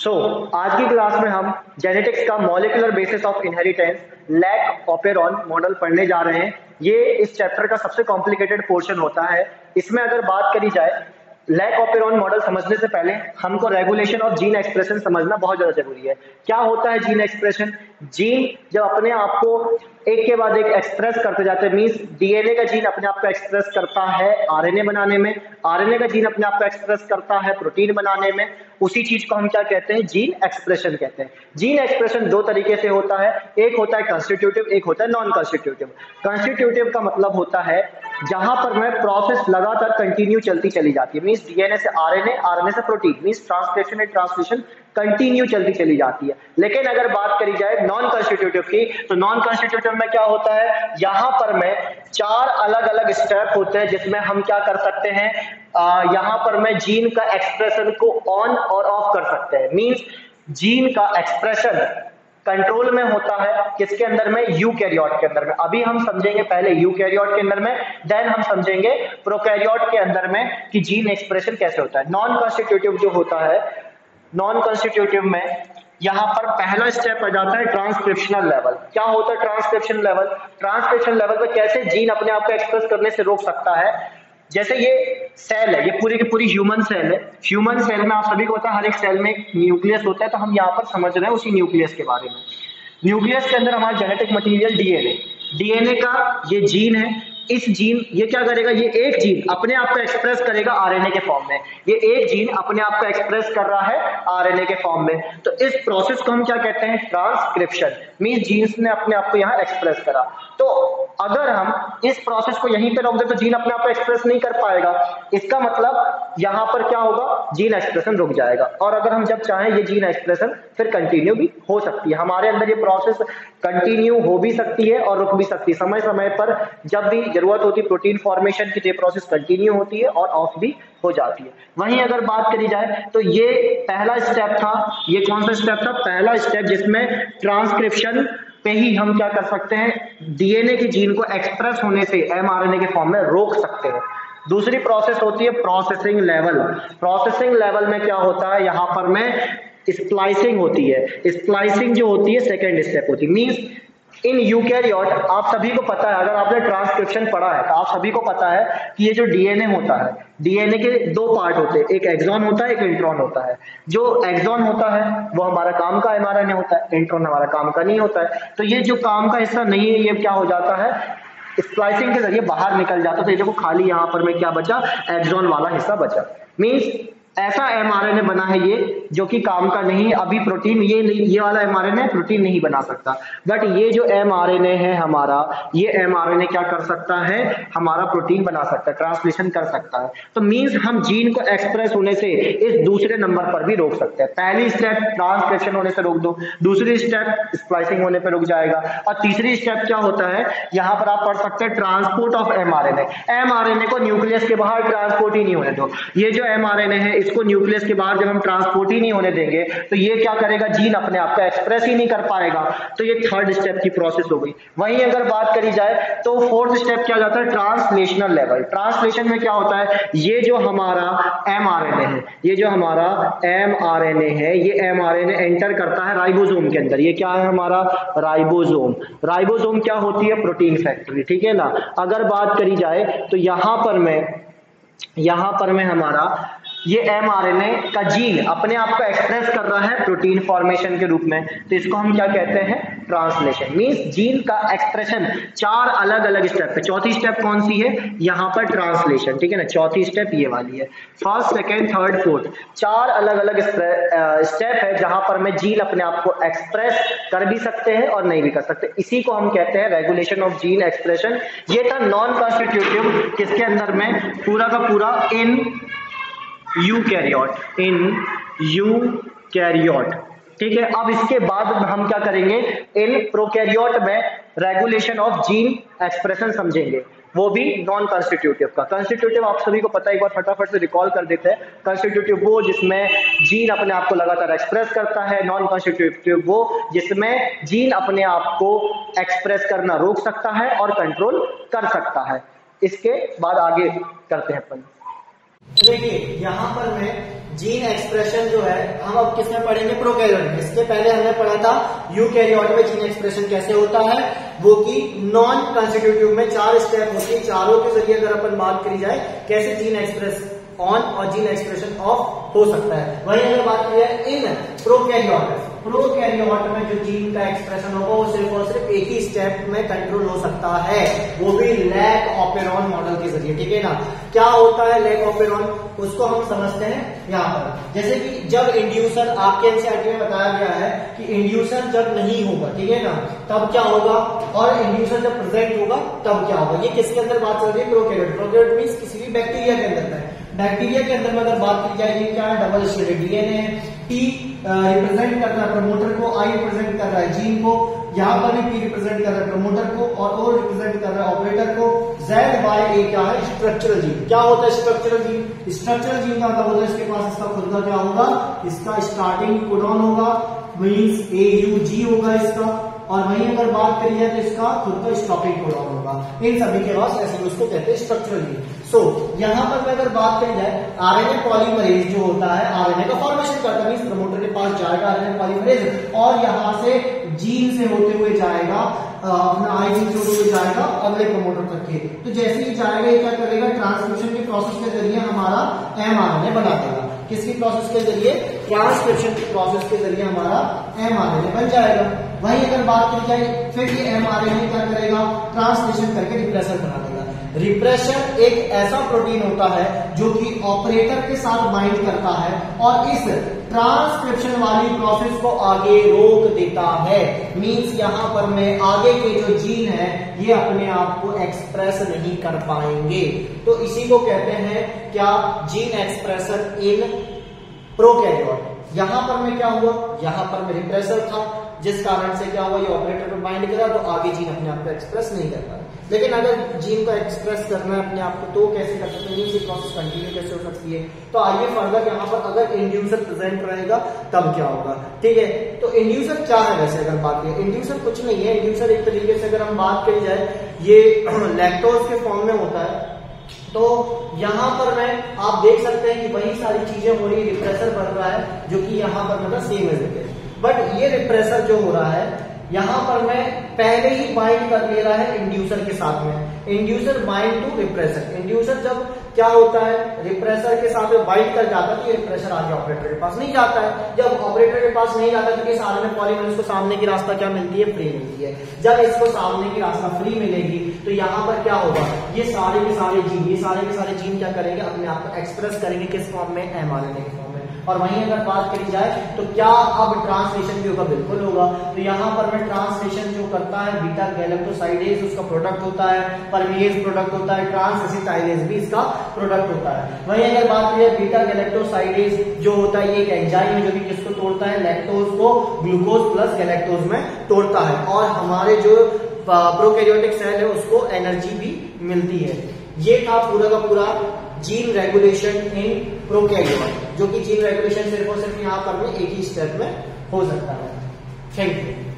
आज की क्लास में हम जेनेटिक्स का molecular basis of inheritance lac operon model पढ़ने जा रहे हैं। ये इस चैप्टर का सबसे कॉम्प्लिकेटेड पोर्शन होता है। इसमें अगर बात करी जाए लैक ऑपेरॉन मॉडल समझने से पहले हमको रेगुलेशन ऑफ जीन एक्सप्रेशन समझना बहुत ज्यादा जरूरी है। क्या होता है जीन एक्सप्रेशन? जीन जब अपने आप को एक के बाद एक एक्सप्रेस करते जाते हैं, मींस डीएनए का जीन अपने आप को एक्सप्रेस करता है आरएनए बनाने में, आरएनए का जीन अपने आप को एक्सप्रेस करता है प्रोटीन बनाने में। उसी चीज को हम क्या कहते हैं? जीन एक्सप्रेशन कहते हैं। जीन एक्सप्रेशन दो तरीके से होता है, एक होता है कंस्टिट्यूटिव, एक होता है नॉन कंस्टिट्यूटिव। कंस्टिट्यूटिव का मतलब होता है जहां पर में प्रोसेस लगातार कंटिन्यू चलती चली जाती है, मींस डीएनए से आरएनए, आरएनए से protein, means transcription and translation continue चलती चली जाती है। लेकिन अगर बात करी जाए नॉन कंस्टिट्यूटिव की, तो नॉन कंस्टिट्यूटिव में क्या होता है? यहां पर में चार अलग अलग स्टेप होते हैं जिसमें हम क्या कर सकते हैं, यहां पर में जीन का एक्सप्रेशन को ऑन और ऑफ कर सकते हैं। मींस जीन का एक्सप्रेशन कंट्रोल में होता है किसके अंदर में? यूकैरियोट के अंदर में। अभी हम समझेंगे पहले यूकैरियोट के अंदर में, देन हम समझेंगे प्रोकैरियोट के अंदर में कि जीन एक्सप्रेशन कैसे होता है। नॉन कॉन्स्टिट्यूटिव जो होता है, नॉन कॉन्स्टिट्यूटिव में यहां पर पहला स्टेप आ जाता है ट्रांसक्रिप्शनल लेवल। क्या होता है ट्रांसक्रिप्शन लेवल? ट्रांसक्रिप्शन लेवल पे कैसे जीन अपने आप को एक्सप्रेस करने से रोक सकता है। जैसे ये सेल है, ये पूरी की पूरी ह्यूमन सेल है। ह्यूमन सेल में आप सभी को पता है हर एक सेल में एक न्यूक्लियस होता है, तो हम यहाँ पर समझ रहे हैं उसी न्यूक्लियस के बारे में। न्यूक्लियस के अंदर हमारा जेनेटिक मटेरियल डीएनए, डीएनए का ये जीन है। इस जीन ये क्या करेगा? ये एक जीन अपने आप को एक्सप्रेस करेगा आरएनए के फॉर्म में। ये एक जीन अपने आप को एक्सप्रेस कर रहा है आरएनए के फॉर्म में। तो इस प्रोसेस को हम क्या कहते हैं? ट्रांसक्रिप्शन। मींस जीन्स ने अपने आप को यहाँ एक्सप्रेस करा। तो अगर हम इस प्रोसेस को यहीं पे रोक दे तो जीन अपने आप को एक्सप्रेस नहीं कर पाएगा। इसका मतलब यहां पर क्या होगा? जीन एक्सप्रेशन रुक जाएगा। और अगर हम जब चाहें ये जीन एक्सप्रेशन फिर कंटिन्यू भी हो सकती है। हमारे अंदर ये प्रोसेस कंटिन्यू हो भी सकती है और रुक भी सकती है। समय समय पर जब भी जरूरत होती है प्रोटीन फॉर्मेशन की, ये प्रोसेस कंटिन्यू होती है और ऑफ भी हो जाती है। वहीं अगर बात करी जाए तो ये पहला स्टेप था। ये कौन सा स्टेप था? पहला स्टेप जिसमें ट्रांसक्रिप्शन पे ही हम क्या कर सकते हैं? डीएनए के जीन को एक्सप्रेस होने से एमआरएनए के फॉर्म में रोक सकते हैं। दूसरी प्रोसेस होती है प्रोसेसिंग लेवल। प्रोसेसिंग लेवल में क्या होता है? यहां पर में स्प्लाइसिंग होती है। स्प्लाइसिंग जो होती है सेकेंड स्टेप होती है। मींस इन यूकैरियोट आप सभी को पता है, अगर आपने ट्रांसक्रिप्शन पढ़ा है तो आप सभी को पता है कि ये जो डीएनए होता है, डीएनए के दो पार्ट होते हैं, एक एक्सॉन होता है, एक इंट्रॉन होता है। जो एक्सॉन होता है वो हमारा काम का एमआरएनए होता है, इंट्रॉन हमारा काम का नहीं होता है। तो ये जो काम का हिस्सा नहीं है ये क्या हो जाता है? स्प्लाइसिंग के जरिए बाहर निकल जाता है। तो ये देखो खाली यहाँ पर में क्या बचा? एक्सॉन वाला हिस्सा बचा। मींस ऐसा एमआरएनए बना है ये जो कि काम का नहीं है। अभी प्रोटीन ये वाला एमआरएनए प्रोटीन नहीं बना सकता, बट ये जो एमआरएनए है हमारा, ये एमआरएनए क्या कर सकता है? हमारा प्रोटीन बना सकता है, ट्रांसलेशन कर सकता है। तो मींस हम जीन को एक्सप्रेस होने से इस दूसरे नंबर पर भी रोक सकते हैं। पहली स्टेप ट्रांसक्रिप्शन होने से रोक दो, दूसरी स्टेप स्प्लाइसिंग होने पर रुक जाएगा, और तीसरी स्टेप क्या होता है? यहां पर आप पढ़ सकते हैं ट्रांसपोर्ट ऑफ एमआरएनए। एमआरएनए को न्यूक्लियस के बाहर ट्रांसपोर्ट ही नहीं होने दो। ये जो एमआरएनए है इसको न्यूक्लियस के बाहर जब हम ट्रांसपोर्ट ही नहीं होने देंगे तो ये क्या करेगा? जीन अपने आप को एक्सप्रेस ही नहीं कर पाएगा। तो ये थर्ड स्टेप की प्रोसेस हो गई। वहीं अगर बात करी जाए तो फोर्थ स्टेप क्या जाता है? Translational level. ट्रांसलेशन में क्या होता है? ये जो हमारा एमआरएनए है, ये जो हमारा एमआरएनए है, ये एमआरएनए एंटर करता है राइबोसोम के अंदर। ये क्या है हमारा? राइबोसोम। राइबोसोम क्या होती है? प्रोटीन फैक्ट्री, ठीक है ना। अगर बात करी जाए तो यहां पर में हमारा ये एमआरएनए का जीन अपने आप को एक्सप्रेस कर रहा है प्रोटीन फॉर्मेशन के रूप में। तो इसको हम क्या कहते हैं? ट्रांसलेशन। मींस जीन का एक्सप्रेशन चार अलग अलग स्टेप पे। चौथी स्टेप कौन सी है? यहां पर ट्रांसलेशन, ठीक है ना। चौथी स्टेप ये वाली है। फर्स्ट, सेकेंड, थर्ड, फोर्थ, चार अलग अलग स्टेप है जहां पर में जीन अपने आप को एक्सप्रेस कर भी सकते हैं और नहीं भी कर सकते। इसी को हम कहते हैं रेगुलेशन ऑफ जीन एक्सप्रेशन। ये था नॉन कॉन्स्टिट्यूटिव, किसके अंदर में? पूरा का पूरा इन यूकैरियोट, इन यूकैरियोट, ठीक है। अब इसके बाद हम क्या करेंगे? इन प्रोकैरियोट में रेगुलेशन ऑफ जीन एक्सप्रेशन समझेंगे, वो भी नॉन कॉन्स्टिट्यूटिव का। कॉन्स्टिट्यूटिव आप सभी को पता है, एक बार फटाफट से रिकॉल कर देते हैं। कॉन्स्टिट्यूटिव वो जिसमें जीन अपने आप को लगातार एक्सप्रेस करता है। नॉन कॉन्स्टिट्यूटिव वो जिसमें जीन अपने आप को एक्सप्रेस करना रोक सकता है और कंट्रोल कर सकता है। इसके बाद आगे करते हैं अपन। देखिए यहाँ पर मैं जीन एक्सप्रेशन जो है हम अब किसमें पढ़ेंगे, प्रोकैरियोट में। इसके पहले हमने पढ़ा था यूकैरियोट में जीन एक्सप्रेशन कैसे होता है, वो कि नॉन कंस्टिट्यूटिव में 4 स्टेप होती है, चारों के जरिए अगर अपन बात करी जाए कैसे जीन एक्सप्रेस ऑन और जीन एक्सप्रेशन ऑफ हो सकता है। वही अगर बात की जाए इन प्रोकैरियोट में जो जीन का एक्सप्रेशन होगा वो सिर्फ और सिर्फ एक ही स्टेप में कंट्रोल हो सकता है, वो भी लैक ऑपेरॉन मॉडल के जरिए। ठीक है ना। क्या होता है लैक ऑपेरॉन, उसको हम समझते हैं यहाँ पर। जैसे कि जब इंड्यूसर, आपके एनसीईआरटी में बताया गया है कि इंड्यूसर जब नहीं होगा, ठीक है ना, तब क्या होगा, और इंड्यूसर जब प्रेजेंट होगा तब क्या होगा। ये किसके अंदर बात चल रही है, प्रोकैरियोट। प्रोकैरियोट मींस किसी भी बैक्टीरिया के अंदर है। बैक्टीरिया के अंदर में अगर बात की जाए ये क्या है, डबल स्ट्रैंडेड डीएनए है। टी रिप्रेजेंट कर रहा है प्रमोटर को, आई रिप्रेजेंट कर रहा है जीन को, यहाँ पर भी पी रिप्रेजेंट कर रहा है प्रमोटर को, और ओ रिप्रेजेंट कर रहा है ऑपरेटर को। जेड वाई ए क्या है, स्ट्रक्चरल जीन। क्या होता है स्ट्रक्चरल जीन, स्ट्रक्चरल जीन का मतलब होता है इसके पास इसका खुद का क्या होगा, इसका स्टार्टिंग कोडॉन होगा, मीन्स AUG होगा इसका, और वहीं अगर बात करी जाए तो इसका खुद का स्टॉपिंग कोडॉन होगा। इन सभी के पास ऐसे उसको कहते हैं स्ट्रक्चरल जीन। सो यहाँ पर अगर बात करी जाए आरएनए पॉलीमरेज जो होता है, आरएनए का फॉर्मेशन करता है, प्रमोटर के पास जाएगा आरएनए पॉलीमरेज, और यहाँ से जीन से होते हुए जाएगा, अपना आई जीन से होते हुए जाएगा अगले प्रमोटर तक के। तो जैसे ही जाएगा ये क्या करेगा, ट्रांसक्रिप्शन के प्रोसेस के जरिए हमारा mRNA बना देगा। किसकी प्रोसेस के जरिए, ट्रांसक्रिप्शन की प्रोसेस के जरिए हमारा mRNA बन जाएगा। वहीं अगर बात की जाए फिर ये mRNA क्या करेगा, ट्रांसलेशन करके रिप्रेसर बना देगा। रिप्रेसर एक ऐसा प्रोटीन होता है जो कि ऑपरेटर के साथ बाइंड करता है और इस ट्रांसक्रिप्शन वाली प्रोसेस को आगे रोक देता है। मींस यहाँ पर में आगे के जो जीन है ये अपने आप को एक्सप्रेस नहीं कर पाएंगे। तो इसी को कहते हैं क्या, जीन एक्सप्रेशन इन प्रोकैरियोट। यहां पर में क्या हुआ, यहां पर में रिप्रेसर था, जिस कारण से क्या हुआ, ये ऑपरेटर को बाइंड करा तो आगे जीन अपने आप को एक्सप्रेस नहीं कर पाए। लेकिन अगर जीन को एक्सप्रेस करना है अपने आप को तो कैसे कर सकते हैं, ये प्रोसेस कंटिन्यू कैसे हो सकती है। तो आइए फर्दर यहाँ पर अगर इंड्यूसर प्रेजेंट रहेगा तब क्या होगा। ठीक है, तो इंड्यूसर क्या है वैसे अगर बात करें, इंड्यूसर कुछ नहीं है। इंड्यूसर एक तरीके से अगर हम बात करी जाए ये लैक्टोज के फॉर्म में होता है। तो यहां पर मैं आप देख सकते हैं कि वही सारी चीजें हो रही, रिप्रेसर बन रहा है जो कि यहां पर मतलब same as it is, but ये रिप्रेसर जो हो रहा है यहां पर मैं पहले ही बाइंड कर ले रहा है इंड्यूसर के साथ में। Inducer bind to repressor. Inducer जब क्या होता है, रिप्रेसर के साथ में बाइंड कर जाता है तो ये रिप्रेसर आगे ऑपरेटर के पास नहीं जाता है। जब ऑपरेटर के पास नहीं जाता तो इस आरएनए पॉलीमरेज को सामने की रास्ता क्या मिलती है, फ्री मिलती है। जब इसको सामने की रास्ता फ्री मिलेगी तो यहाँ पर क्या होगा, ये सारे के सारे जीन क्या करेंगे, अपने आप को एक्सप्रेस करेंगे किस फॉर्म में, mRNA के फॉर्म में। और वहीं अगर बात करी जाए तो क्या अब ट्रांसलेशन भी होगा, बिल्कुल होगा। तो यहाँ पर मैं ट्रांसलेशन जो करता है बीटा गैलेक्टोसाइडेज उसका प्रोडक्ट होता है, परमेज प्रोडक्ट होता है, ट्रांस एसिटाइलेज भी इसका प्रोडक्ट होता है। वहीं अगर बात करें बीटा गैलेक्टोसाइडेज जो होता है ये एक एंजाइम है जो कि किसको तोड़ता है, लैक्टोज को ग्लूकोज प्लस गैलेक्टोज में तोड़ता है, और हमारे जो प्रोकैरियोटिक सेल है उसको एनर्जी भी मिलती है। ये था पूरा का पूरा जीन रेगुलेशन इन प्रोकैरियोट, जो कि जीन रेगुलेशन सिर्फ और सिर्फ यहाँ पर में एक ही स्टेप में हो सकता है। Thank you.